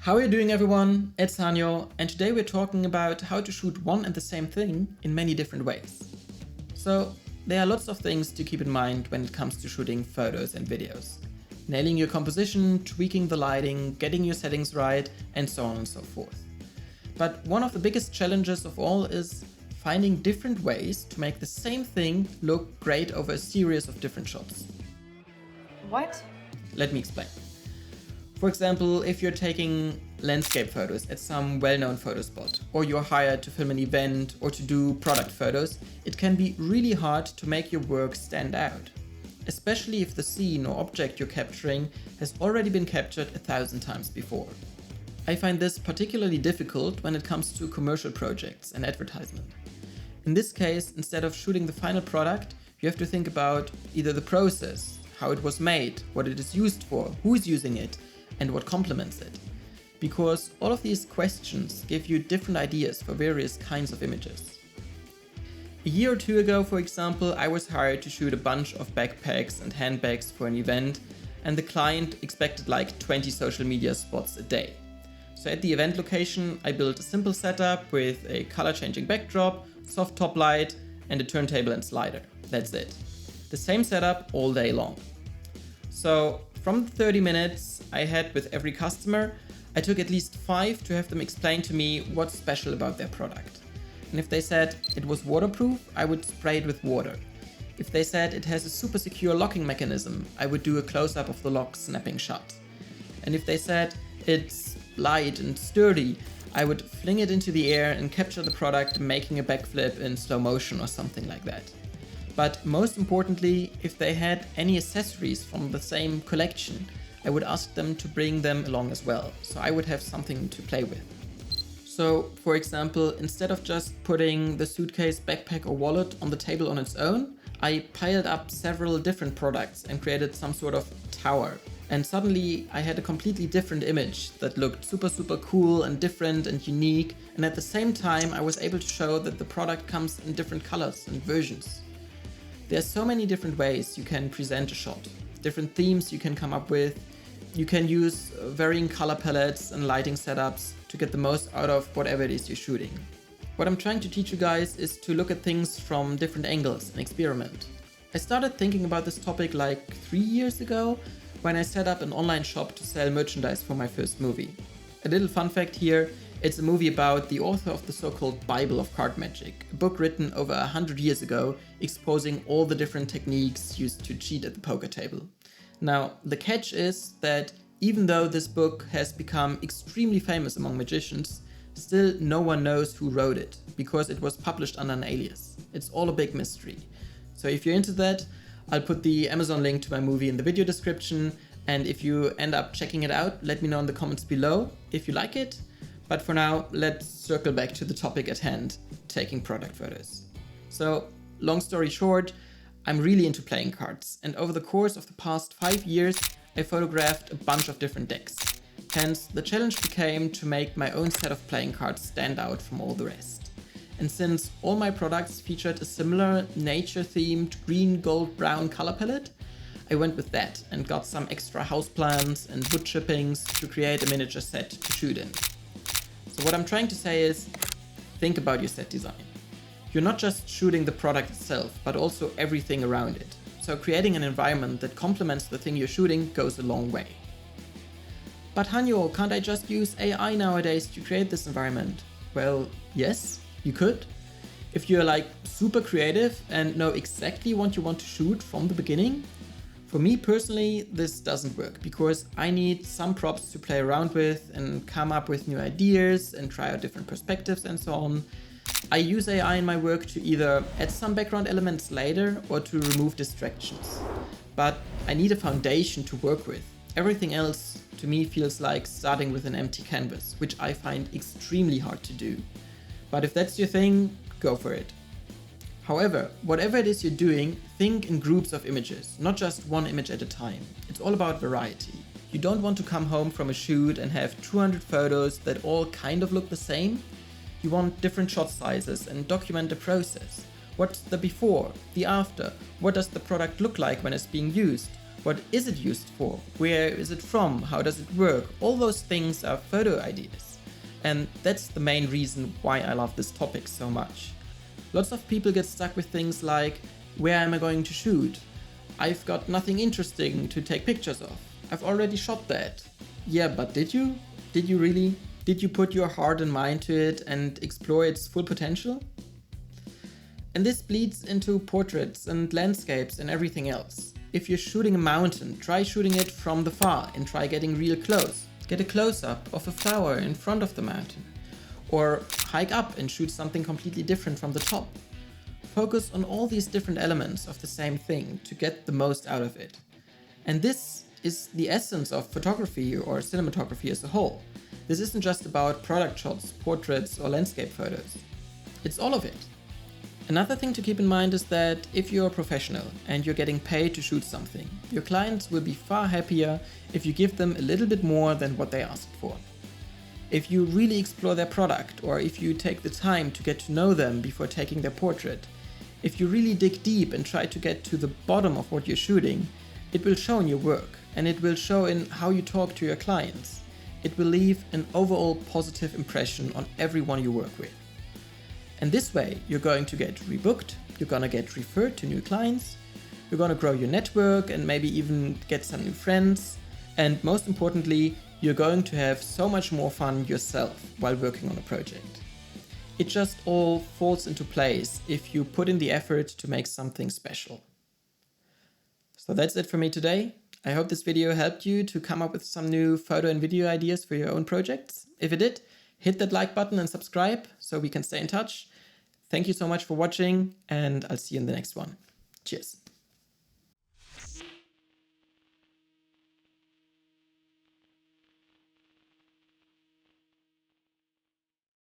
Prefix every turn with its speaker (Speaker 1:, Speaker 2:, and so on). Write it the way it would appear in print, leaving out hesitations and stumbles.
Speaker 1: How are you doing, everyone? It's Hanyo, and today we're talking about how to shoot one and the same thing in many different ways. So, there are lots of things to keep in mind when it comes to shooting photos and videos. Nailing your composition, tweaking the lighting, getting your settings right, and so on and so forth. But one of the biggest challenges of all is finding different ways to make the same thing look great over a series of different shots.
Speaker 2: What?
Speaker 1: Let me explain. For example, if you're taking landscape photos at some well-known photo spot, or you're hired to film an event or to do product photos, it can be really hard to make your work stand out. Especially if the scene or object you're capturing has already been captured 1,000 times before. I find this particularly difficult when it comes to commercial projects and advertisement. In this case, instead of shooting the final product, you have to think about either the process, how it was made, what it is used for, who is using it, and what complements it. Because all of these questions give you different ideas for various kinds of images. A year or two ago, for example, I was hired to shoot a bunch of backpacks and handbags for an event, and the client expected like 20 social media spots a day. So at the event location, I built a simple setup with a color-changing backdrop, soft top light, and a turntable and slider. That's it. The same setup all day long. So from the 30 minutes I had with every customer, I took at least 5 to have them explain to me what's special about their product. And if they said it was waterproof, I would spray it with water. If they said it has a super secure locking mechanism, I would do a close-up of the lock snapping shut. And if they said it's light and sturdy, I would fling it into the air and capture the product making a backflip in slow motion or something like that. But most importantly, if they had any accessories from the same collection, I would ask them to bring them along as well, so I would have something to play with. So, for example, instead of just putting the suitcase, backpack or wallet on the table on its own, I piled up several different products and created some sort of tower. And suddenly I had a completely different image that looked super cool and different and unique, and at the same time I was able to show that the product comes in different colors and versions. There are so many different ways you can present a shot, different themes you can come up with. You can use varying color palettes and lighting setups to get the most out of whatever it is you're shooting. What I'm trying to teach you guys is to look at things from different angles and experiment. I started thinking about this topic like 3 years ago when I set up an online shop to sell merchandise for my first movie. A little fun fact here, it's a movie about the author of the so-called Bible of Card Magic, a book written over 100 years ago, exposing all the different techniques used to cheat at the poker table. Now, the catch is that even though this book has become extremely famous among magicians, still no one knows who wrote it, because it was published under an alias. It's all a big mystery. So if you're into that, I'll put the Amazon link to my movie in the video description, and if you end up checking it out, let me know in the comments below if you like it. But for now, let's circle back to the topic at hand, taking product photos. So, long story short, I'm really into playing cards, and over the course of the past 5 years, I photographed a bunch of different decks. Hence, the challenge became to make my own set of playing cards stand out from all the rest. And since all my products featured a similar nature-themed green, gold, brown color palette, I went with that and got some extra houseplants and wood chippings to create a miniature set to shoot in. So what I'm trying to say is, think about your set design. You're not just shooting the product itself, but also everything around it. So creating an environment that complements the thing you're shooting goes a long way. But Hanyo, can't I just use AI nowadays to create this environment? Well, yes, you could. If you're like super creative and know exactly what you want to shoot from the beginning. For me personally, this doesn't work because I need some props to play around with and come up with new ideas and try out different perspectives and so on. I use AI in my work to either add some background elements later or to remove distractions. But I need a foundation to work with. Everything else to me feels like starting with an empty canvas, which I find extremely hard to do. But if that's your thing, go for it. However, whatever it is you're doing, think in groups of images, not just one image at a time. It's all about variety. You don't want to come home from a shoot and have 200 photos that all kind of look the same. You want different shot sizes and document the process. What's the before, the after? What does the product look like when it's being used? What is it used for? Where is it from? How does it work? All those things are photo ideas. And that's the main reason why I love this topic so much. Lots of people get stuck with things like, where am I going to shoot? I've got nothing interesting to take pictures of. I've already shot that. Yeah, but did you? Did you really? Did you put your heart and mind to it and explore its full potential? And this bleeds into portraits and landscapes and everything else. If you're shooting a mountain, try shooting it from the far and try getting real close. Get a close-up of a flower in front of the mountain. Or hike up and shoot something completely different from the top. Focus on all these different elements of the same thing to get the most out of it. And this is the essence of photography or cinematography as a whole. This isn't just about product shots, portraits, or landscape photos. It's all of it. Another thing to keep in mind is that if you're a professional and you're getting paid to shoot something, your clients will be far happier if you give them a little bit more than what they asked for. If you really explore their product, or if you take the time to get to know them before taking their portrait, if you really dig deep and try to get to the bottom of what you're shooting, it will show in your work and it will show in how you talk to your clients. It will leave an overall positive impression on everyone you work with. And this way, you're going to get rebooked, you're going to get referred to new clients, you're going to grow your network and maybe even get some new friends. And most importantly, you're going to have so much more fun yourself while working on a project. It just all falls into place if you put in the effort to make something special. So that's it for me today. I hope this video helped you to come up with some new photo and video ideas for your own projects. If it did, hit that like button and subscribe so we can stay in touch. Thank you so much for watching, and I'll see you in the next one. Cheers.